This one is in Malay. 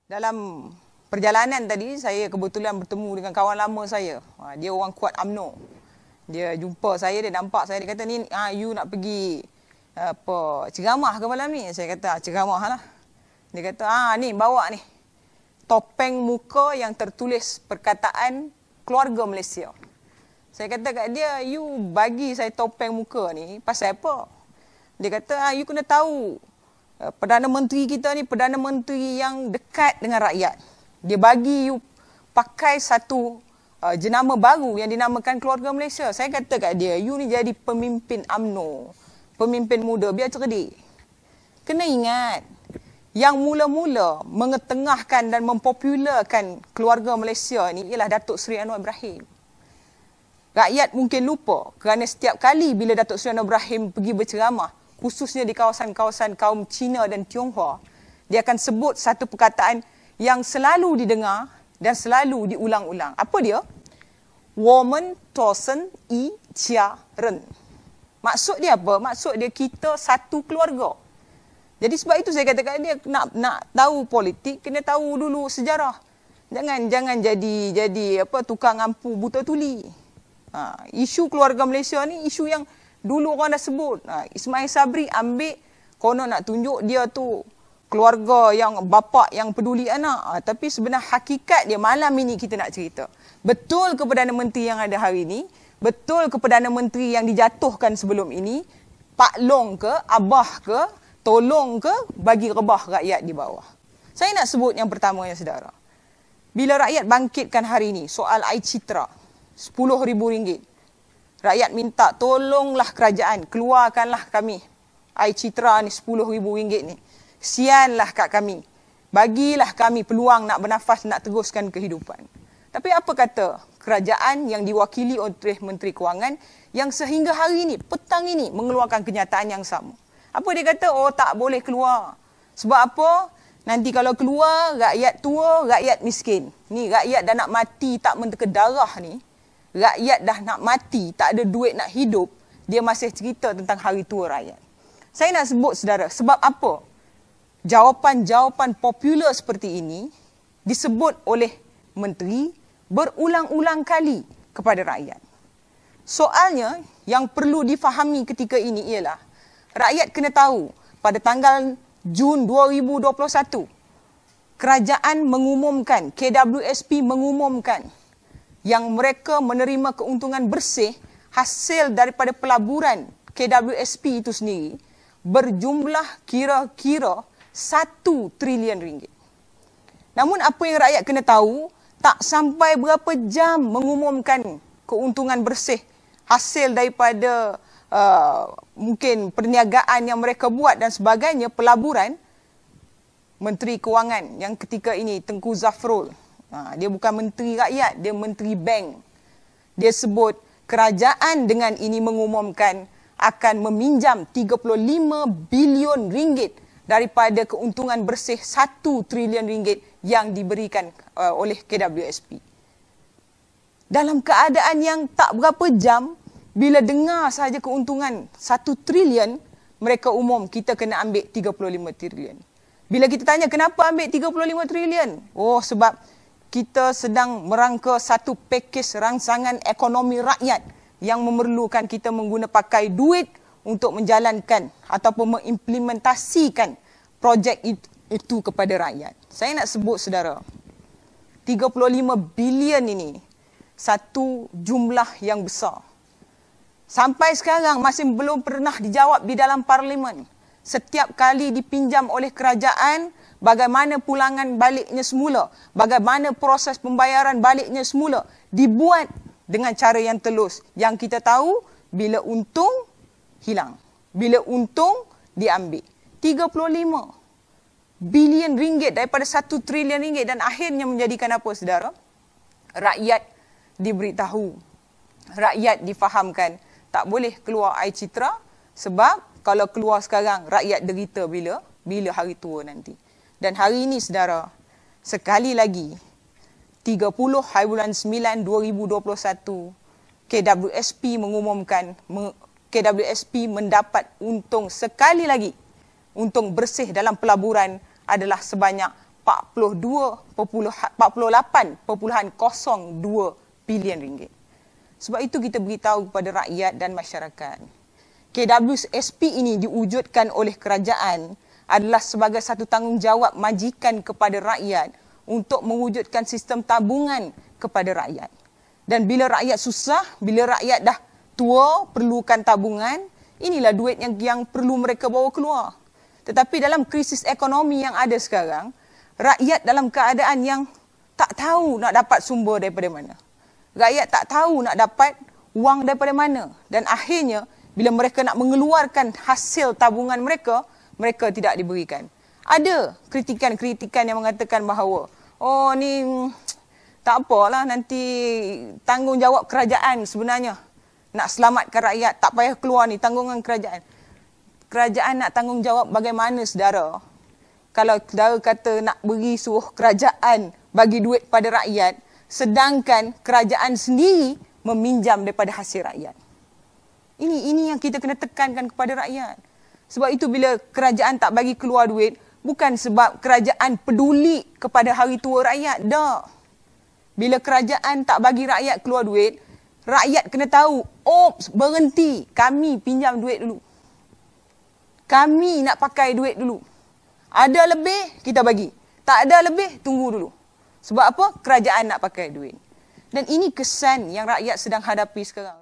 Dalam perjalanan tadi, saya kebetulan bertemu dengan kawan lama saya. Dia orang kuat UMNO. Dia jumpa saya, dia nampak saya, dia kata, ni you nak pergi ceramah ke malam ni? Saya kata, ceramah lah. Dia kata, ni bawa ni. Topeng muka yang tertulis perkataan keluarga Malaysia. Saya kata kat dia, you bagi saya topeng muka ni pasal apa? Dia kata, you kena tahu. Perdana Menteri kita ni Perdana Menteri yang dekat dengan rakyat. Dia bagi you pakai satu jenama baru yang dinamakan Keluarga Malaysia. Saya kata kat dia, you ni jadi pemimpin UMNO, pemimpin muda, biar cerdik. Kena ingat, yang mula-mula mengetengahkan dan mempopularkan Keluarga Malaysia ni ialah Datuk Seri Anwar Ibrahim. Rakyat mungkin lupa kerana setiap kali bila Datuk Seri Anwar Ibrahim pergi berceramah, khususnya di kawasan-kawasan kaum Cina dan Tionghoa, dia akan sebut satu perkataan yang selalu didengar dan selalu diulang-ulang. Apa dia? Woman tosen I Chia Ren. Maksud dia apa? Maksud dia kita satu keluarga. Jadi sebab itu saya katakan dia nak tahu politik, kena tahu dulu sejarah. Jangan jadi tukang ampu buta tuli. Isu keluarga Malaysia ni isu yang dulu orang dah sebut. Ismail Sabri ambil konon nak tunjuk dia tu keluarga yang bapa yang peduli anak. Tapi sebenarnya hakikat dia malam ini kita nak cerita. Betul ke Perdana Menteri yang ada hari ini? Betul ke Perdana Menteri yang dijatuhkan sebelum ini? Pak Long ke? Abah ke? Tolong ke? Bagi rebah rakyat di bawah. Saya nak sebut yang pertama ya saudara. Bila rakyat bangkitkan hari ini soal air citra RM10,000. Rakyat minta tolonglah kerajaan, keluarkanlah kami air citra ni RM10,000 ni. Sianlah kat kami. Bagilah kami peluang nak bernafas, nak teruskan kehidupan. Tapi apa kata kerajaan yang diwakili oleh Menteri Kewangan yang sehingga hari ini, petang ini mengeluarkan kenyataan yang sama. Apa dia kata? Oh tak boleh keluar. Sebab apa? Nanti kalau keluar, rakyat tua, rakyat miskin. Ni rakyat dah nak mati tak menteka darah ni. Rakyat dah nak mati, tak ada duit nak hidup, dia masih cerita tentang hari tua rakyat. Saya nak sebut saudara, sebab apa? Jawapan-jawapan popular seperti ini disebut oleh menteri berulang-ulang kali kepada rakyat. Soalnya, yang perlu difahami ketika ini ialah, rakyat kena tahu, pada tanggal Jun 2021, kerajaan mengumumkan, KWSP mengumumkan, yang mereka menerima keuntungan bersih hasil daripada pelaburan KWSP itu sendiri berjumlah kira-kira RM1 trilion. Namun apa yang rakyat kena tahu, tak sampai berapa jam mengumumkan keuntungan bersih hasil daripada mungkin perniagaan yang mereka buat dan sebagainya, pelaburan, Menteri Kewangan yang ketika ini Tengku Zafrul, dia bukan menteri rakyat, dia menteri bank. Dia sebut kerajaan dengan ini mengumumkan akan meminjam RM35 bilion daripada keuntungan bersih RM1 trilion yang diberikan oleh KWSP. Dalam keadaan yang tak berapa jam, bila dengar sahaja keuntungan RM1 trilion, mereka umum kita kena ambil RM35 trilion. Bila kita tanya kenapa ambil RM35 trilion? Oh, sebab kita sedang merangka satu pakej rangsangan ekonomi rakyat yang memerlukan kita pakai duit untuk menjalankan ataupun mengimplementasikan projek itu kepada rakyat. Saya nak sebut saudara, 35 bilion ini satu jumlah yang besar. Sampai sekarang masih belum pernah dijawab di dalam parlimen. Setiap kali dipinjam oleh kerajaan, bagaimana pulangan baliknya semula, bagaimana proses pembayaran baliknya semula, dibuat dengan cara yang telus. Yang kita tahu, bila untung, hilang. Bila untung, diambil. 35 bilion ringgit daripada RM1 trilion dan akhirnya menjadikan apa, saudara? Rakyat diberitahu, rakyat difahamkan, tak boleh keluar air citra sebab kalau keluar sekarang, rakyat derita bila hari tua nanti. Dan hari ini, saudara, sekali lagi, 30/9/2021, KWSP mengumumkan, KWSP mendapat untung sekali lagi. Untung bersih dalam pelaburan adalah sebanyak 48.02 bilion ringgit. Sebab itu kita beritahu kepada rakyat dan masyarakat. KWSP ini diwujudkan oleh kerajaan adalah sebagai satu tanggungjawab majikan kepada rakyat untuk mewujudkan sistem tabungan kepada rakyat. Dan bila rakyat susah, bila rakyat dah tua, perlukan tabungan, inilah duit yang perlu mereka bawa keluar. Tetapi dalam krisis ekonomi yang ada sekarang, rakyat dalam keadaan yang tak tahu nak dapat sumber daripada mana. Rakyat tak tahu nak dapat wang daripada mana. Dan akhirnya, bila mereka nak mengeluarkan hasil tabungan mereka, mereka tidak diberikan. Ada kritikan-kritikan yang mengatakan bahawa, oh ni tak apalah, nanti tanggungjawab kerajaan sebenarnya. Nak selamatkan rakyat, tak payah keluar ni, tanggungan kerajaan. Kerajaan nak tanggungjawab bagaimana, saudara? Kalau saudara kata nak beri suruh kerajaan bagi duit pada rakyat, sedangkan kerajaan sendiri meminjam daripada hasil rakyat. Ini yang kita kena tekankan kepada rakyat. Sebab itu bila kerajaan tak bagi keluar duit, bukan sebab kerajaan peduli kepada hari tua rakyat. Tak. Bila kerajaan tak bagi rakyat keluar duit, rakyat kena tahu, oops, berhenti, kami pinjam duit dulu. Kami nak pakai duit dulu. Ada lebih, kita bagi. Tak ada lebih, tunggu dulu. Sebab apa? Kerajaan nak pakai duit. Dan ini kesan yang rakyat sedang hadapi sekarang.